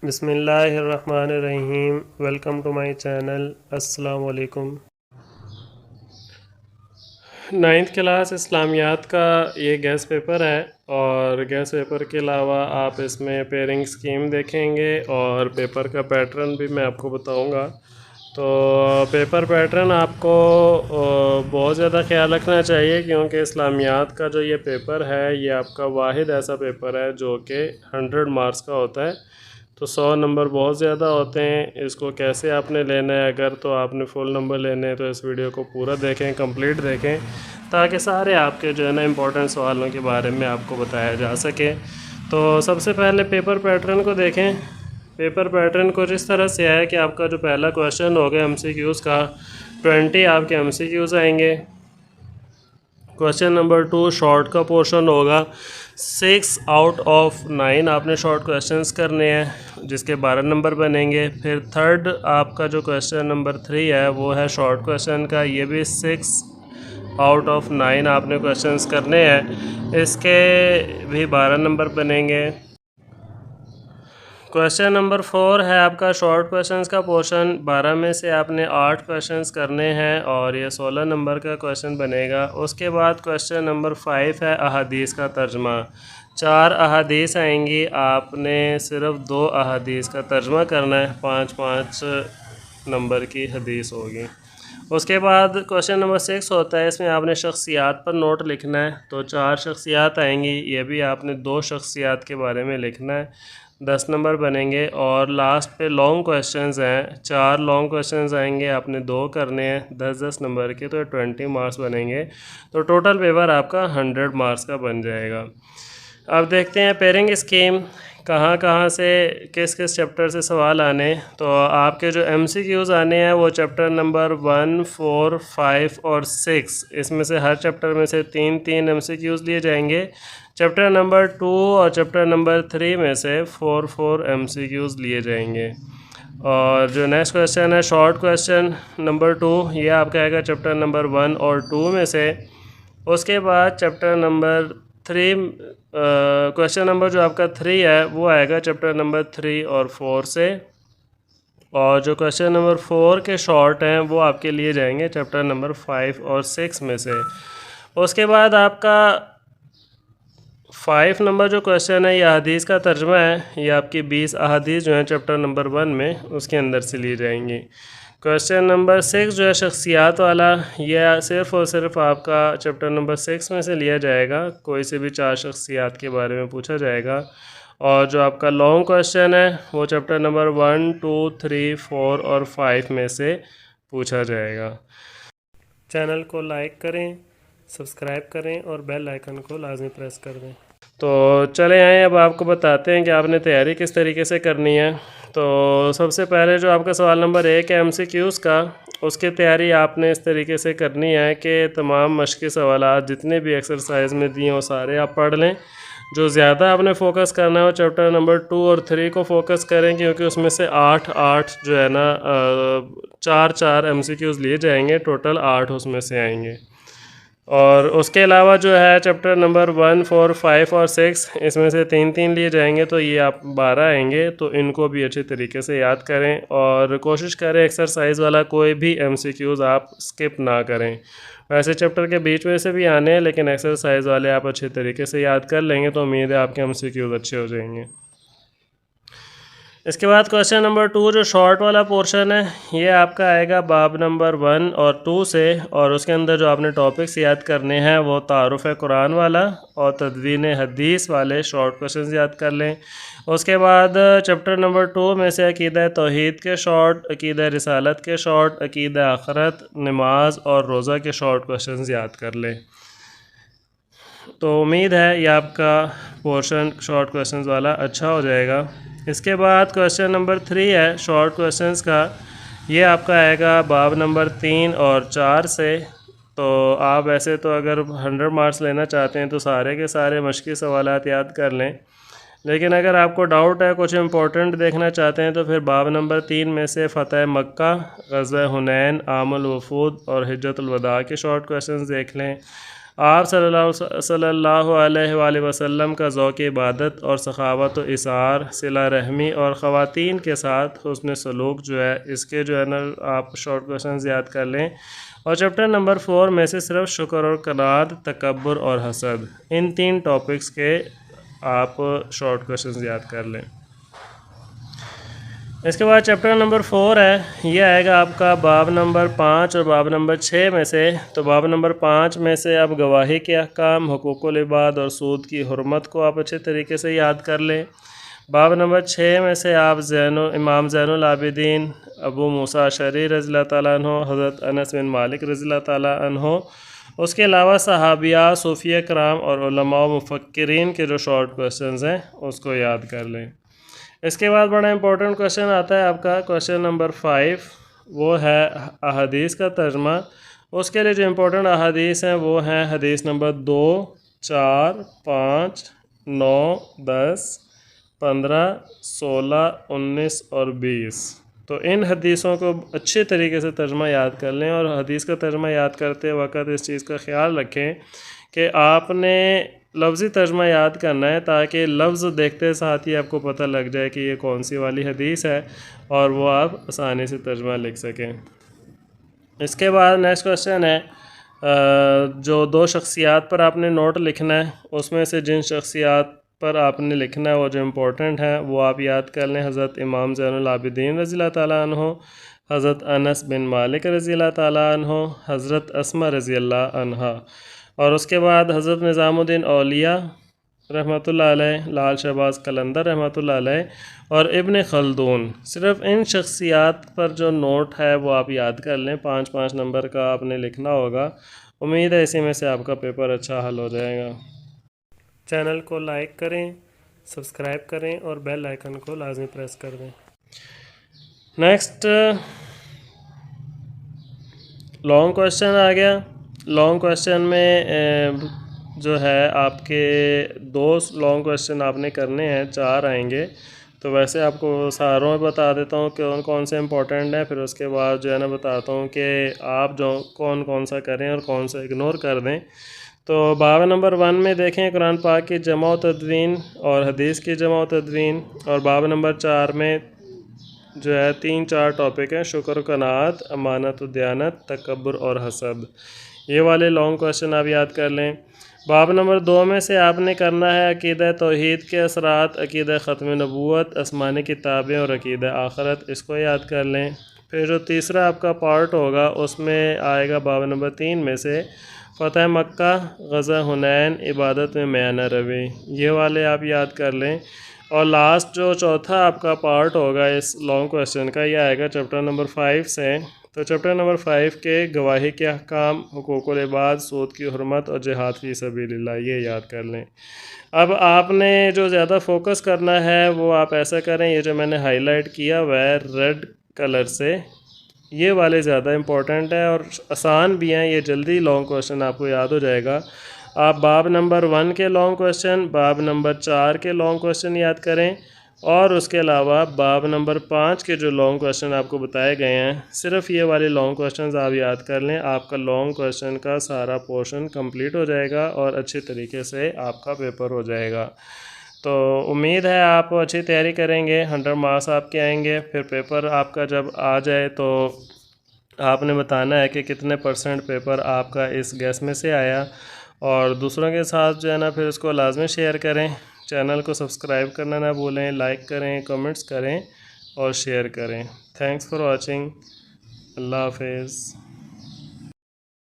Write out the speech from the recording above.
बिस्मिल्लाहिर्रहमानिर्रहीम। Welcome to my channel. अस्सलाम वालेकुम। नाइन्थ क्लास इस्लामियात का ये गेस्ट पेपर है और गेस्ट पेपर के अलावा आप इसमें पेयरिंग स्कीम देखेंगे और पेपर का पैटर्न भी मैं आपको बताऊंगा। तो पेपर पैटर्न आपको बहुत ज़्यादा ख्याल रखना चाहिए क्योंकि इस्लामियात का जो ये पेपर है ये आपका वाहिद ऐसा पेपर है जो कि 100 मार्क्स का होता है। तो 100 नंबर बहुत ज़्यादा होते हैं। इसको कैसे आपने लेना है, अगर तो आपने फुल नंबर लेने हैं तो इस वीडियो को पूरा देखें, कंप्लीट देखें, ताकि सारे आपके जो है ना इम्पोर्टेंट सवालों के बारे में आपको बताया जा सके। तो सबसे पहले पेपर पैटर्न को देखें। पेपर पैटर्न कुछ इस तरह से है कि आपका जो पहला क्वेश्चन होगा MCQs का 20 आपके MCQs आएंगे। क्वेश्चन नंबर 2 शॉर्ट का पोर्शन होगा। 6 आउट ऑफ 9 आपने शॉर्ट क्वेश्चंस करने हैं जिसके 12 नंबर बनेंगे। फिर थर्ड आपका जो क्वेश्चन नंबर 3 है वो है शॉर्ट क्वेश्चन का, ये भी 6 आउट ऑफ 9 आपने क्वेश्चंस करने हैं, इसके भी 12 नंबर बनेंगे। क्वेश्चन नंबर 4 है आपका शॉर्ट क्वेश्चंस का पोर्शन। 12 में से आपने 8 क्वेश्चंस करने हैं और ये 16 नंबर का क्वेश्चन बनेगा। उसके बाद क्वेश्चन नंबर 5 है अहादीस का तर्जमा। 4 अहादीस आएंगी, आपने सिर्फ 2 अहादीस का तर्जमा करना है। 5-5 नंबर की हदीस होगी। उसके बाद क्वेश्चन नंबर 6 होता है, इसमें आपने शख्सियात पर नोट लिखना है। तो 4 शख्सियात आएंगी, ये भी आपने 2 शख्सियात के बारे में लिखना है। 10 नंबर बनेंगे। और लास्ट पे लॉन्ग क्वेश्चंस हैं, 4 लॉन्ग क्वेश्चंस आएंगे, आपने 2 करने हैं 10-10 नंबर के, तो 20 मार्क्स बनेंगे। तो टोटल पेपर आपका 100 मार्क्स का बन जाएगा। अब देखते हैं पेयरिंग स्कीम कहाँ कहाँ से किस किस चैप्टर से सवाल आने। तो आपके जो MCQs आने हैं वो चैप्टर नंबर 1, 4, 5 और 6, इसमें से हर चैप्टर में से 3-3 MCQs लिए जाएंगे। चैप्टर नंबर 2 और चैप्टर नंबर 3 में से 4-4 MCQs लिए जाएंगे। और जो नेक्स्ट क्वेश्चन है शॉर्ट क्वेश्चन नंबर 2, ये आपका आएगा चैप्टर नंबर 1 और 2 में से। उसके बाद चैप्टर नंबर 3 क्वेश्चन नंबर जो आपका 3 है वो आएगा चैप्टर नंबर 3 और 4 से। और जो क्वेश्चन नंबर 4 के शॉर्ट हैं वो आपके लिए जाएंगे चैप्टर नंबर 5 और 6 में से। उसके बाद आपका 5 नंबर जो क्वेश्चन है ये अहादीस का तर्जमा है, ये आपकी 20 अहादीस जो हैं चैप्टर नंबर 1 में उसके अंदर से ली जाएंगी। क्वेश्चन नंबर 6 जो है शख्सियात वाला, ये सिर्फ़ और सिर्फ आपका चैप्टर नंबर 6 में से लिया जाएगा। कोई से भी 4 शख्सियात के बारे में पूछा जाएगा। और जो आपका लॉन्ग क्वेश्चन है वो चैप्टर नंबर 1, 2, 3, 4 और 5 में से पूछा जाएगा। चैनल को लाइक करें, सब्सक्राइब करें और बेल आइकन को लाजमी प्रेस कर दें। तो चले आए, अब आपको बताते हैं कि आपने तैयारी किस तरीके से करनी है। तो सबसे पहले जो आपका सवाल नंबर 1 है MCQs का, उसकी तैयारी आपने इस तरीके से करनी है कि तमाम मश्क़ी सवालात जितने भी एक्सरसाइज में दिए वो सारे आप पढ़ लें। जो ज़्यादा आपने फोकस करना है वो चैप्टर नंबर 2 और 3 को फोकस करें क्योंकि उसमें से 8-8 जो है ना 4-4 MCQs लिए जाएंगे, टोटल 8 उसमें से आएंगे। और उसके अलावा जो है चैप्टर नंबर 1, 4, 5 और 6, इसमें से 3-3 लिए जाएंगे, तो ये आप 12 आएंगे। तो इनको भी अच्छे तरीके से याद करें और कोशिश करें एक्सरसाइज वाला कोई भी MCQs आप स्किप ना करें। वैसे चैप्टर के बीच में से भी आने हैं लेकिन एक्सरसाइज वाले आप अच्छे तरीके से याद कर लेंगे तो उम्मीद है आपके MCQs अच्छे हो जाएंगे। इसके बाद क्वेश्चन नंबर 2 जो शॉर्ट वाला पोर्शन है ये आपका आएगा बाब नंबर 1 और 2 से। और उसके अंदर जो आपने टॉपिक्स याद करने हैं वो तारुफ कुरान वाला और तदवीन हदीस वाले शॉर्ट क्वेश्चंस याद कर लें। उसके बाद चैप्टर नंबर 2 में से अकीदा तौहीद के शॉर्ट, अकीदा रिसालत के शॉर्ट, अकीदा आखरत, नमाज और रोज़ा के शॉर्ट क्वेश्चंस याद कर लें। तो उम्मीद है ये आपका पोर्शन शॉर्ट क्वेश्चंस वाला अच्छा हो जाएगा। इसके बाद क्वेश्चन नंबर 3 है शॉर्ट क्वेश्चंस का, ये आपका आएगा बाब नंबर 3 और 4 से। तो आप वैसे तो अगर 100 मार्क्स लेना चाहते हैं तो सारे के सारे मश्की सवालात याद कर लें, लेकिन अगर आपको डाउट है, कुछ इंपॉर्टेंट देखना चाहते हैं, तो फिर बाब नंबर 3 में से फ़तह मक्का, ग़ज़वा हुनैन, आमुल वफूद और हिज्जतुल वदा के शॉर्ट क्वेश्चंस देख लें। आप सल्लल्लाहु अलैहि वसल्लम का ज़ौक़ इबादत और सखावत व इसार, सिला रहमी और ख़वातीन के साथ हुस्न सलूक जो है, इसके जो है ना आप शॉर्ट क्वेश्चन याद कर लें। और चैप्टर नंबर 4 में से सिर्फ शुक्र और कनात, तकब्बुर और हसद, इन 3 टॉपिक्स के आप शॉर्ट क्वेश्चन याद कर लें। इसके बाद चैप्टर नंबर 4 है, ये आएगा आपका बाब नंबर 5 और बाब नंबर 6 में से। तो बाब नंबर 5 में से आप गवाही के अहकाम, हुकूकुल इबाद और सूद की हुर्मत को आप अच्छे तरीके से याद कर लें। बाब नंबर 6 में से आप इमाम ज़ैनुल आबिदीन अबू मूसा अशअरी रज़ियल्लाहु ताला अन्हु, हज़रत अनस बिन मालिक रज़ियल्लाहु ताला अन्हु, उसके अलावा सहाबिया, सूफिया कराम और उलमा मुफक्किरीन के जो शॉर्ट क्वेश्चंस हैं उसको याद कर लें। इसके बाद बड़ा इंपॉर्टेंट क्वेश्चन आता है आपका क्वेश्चन नंबर 5, वो है अहादीस का तर्जमा। उसके लिए जो इंपॉर्टेंट अहादीस हैं वो हैं हदीस नंबर 2, 4, 5, 9, 10, 15, 16, 19 और 20। तो इन हदीसों को अच्छे तरीके से तर्जमा याद कर लें और हदीस का तर्जमा याद करते वक्त इस चीज़ का ख्याल रखें कि आपने लफ्ज़ी तर्जमा याद करना है ताकि लफ्ज़ देखते साथ ही आपको पता लग जाए कि ये कौन सी वाली हदीस है और वो आप आसानी से तर्जमा लिख सकें। इसके बाद नेक्स्ट क्वेश्चन है, जो 2 शख्सियात पर आपने नोट लिखना है, उसमें से जिन शख्सियात पर आपने लिखना है वो जो इम्पोर्टेंट है वो आप याद कर लें। हज़रत इमाम ज़ैनुल आबिदीन रज़ियल्लाहु ताला अन्हु, हज़रत अनस बिन मालिक रज़ियल्लाहु ताला अन्हु, हज़रत अस्मा रज़ियल्लाहु अन्हा, और उसके बाद हज़रत निज़ामुद्दीन औलिया रहमतुल्लाह अलैह, लाल शहबाज कलंदर रहमतुल्लाह अलैह और इब्न खल्दून। सिर्फ इन शख्सियात पर जो नोट है वो आप याद कर लें। 5-5 नंबर का आपने लिखना होगा। उम्मीद है इसी में से आपका पेपर अच्छा हल हो जाएगा। चैनल को लाइक करें, सब्सक्राइब करें और बेल आइकन को लाजमी प्रेस कर दें। नेक्स्ट लॉन्ग क्वेश्चन आ गया। लॉन्ग क्वेश्चन में जो है आपके 2 लॉन्ग क्वेश्चन आपने करने हैं, 4 आएंगे। तो वैसे आपको सारों में बता देता हूँ कि कौन से इंपॉर्टेंट हैं, फिर उसके बाद जो है ना बताता हूँ कि आप जो कौन सा करें और कौन सा इग्नोर कर दें। तो बाब नंबर 1 में देखें कुरान पाक की जमा व तदवीन और हदीस की जमा व तदवीन। और बाब नंबर 4 में जो है 3-4 टॉपिक हैं, शुक्र, कनात, अमानत व दयानत, तकब्बुर और हसद। ये वाले लॉन्ग क्वेश्चन आप याद कर लें। बाब नंबर 2 में से आपने करना है अकीदा तौहीद के असरात, अकीदा ख़त्म नबूवत, आसमानी किताबें और अकीदा आखरत, इसको याद कर लें। फिर जो तीसरा आपका पार्ट होगा उसमें आएगा बाब नंबर 3 में से फ़तह मक्का, ग़ज़ा हुनैन, इबादत में मयाना रवी, ये वाले आप याद कर लें। और लास्ट जो चौथा आपका पार्ट होगा इस लॉन्ग क्वेश्चन का, ये आएगा चैप्टर नंबर 5 से। तो चैप्टर नंबर 5 के गवाही के अहकाम, हुकूकुल इबाद, सूद की हुर्मत और जिहाद फ़ी सबीलिल्लाह, ये याद कर लें। अब आपने जो ज़्यादा फोकस करना है वो आप ऐसा करें, ये जो मैंने हाईलाइट किया हुआ है रेड कलर से, ये वाले ज़्यादा इंपॉर्टेंट है और आसान भी हैं, ये जल्दी लॉन्ग क्वेश्चन आपको याद हो जाएगा। आप बाब नंबर 1 के लॉन्ग क्वेश्चन, बाब नंबर 4 के लॉन्ग क्वेश्चन याद करें और उसके अलावा बाब नंबर 5 के जो लॉन्ग क्वेश्चन आपको बताए गए हैं, सिर्फ ये वाले लॉन्ग क्वेश्चन आप याद कर लें। आपका लॉन्ग क्वेश्चन का सारा पोर्शन कंप्लीट हो जाएगा और अच्छे तरीके से आपका पेपर हो जाएगा। तो उम्मीद है आप अच्छी तैयारी करेंगे, 100 मार्क्स आपके आएंगे। फिर पेपर आपका जब आ जाए तो आपने बताना है कि कितने % पेपर आपका इस गैस में से आया, और दूसरों के साथ जो है ना फिर उसको लाजमी शेयर करें। चैनल को सब्सक्राइब करना ना भूलें, लाइक करें, कमेंट्स करें और शेयर करें। Thanks for watching. अल्लाह हाफिज़।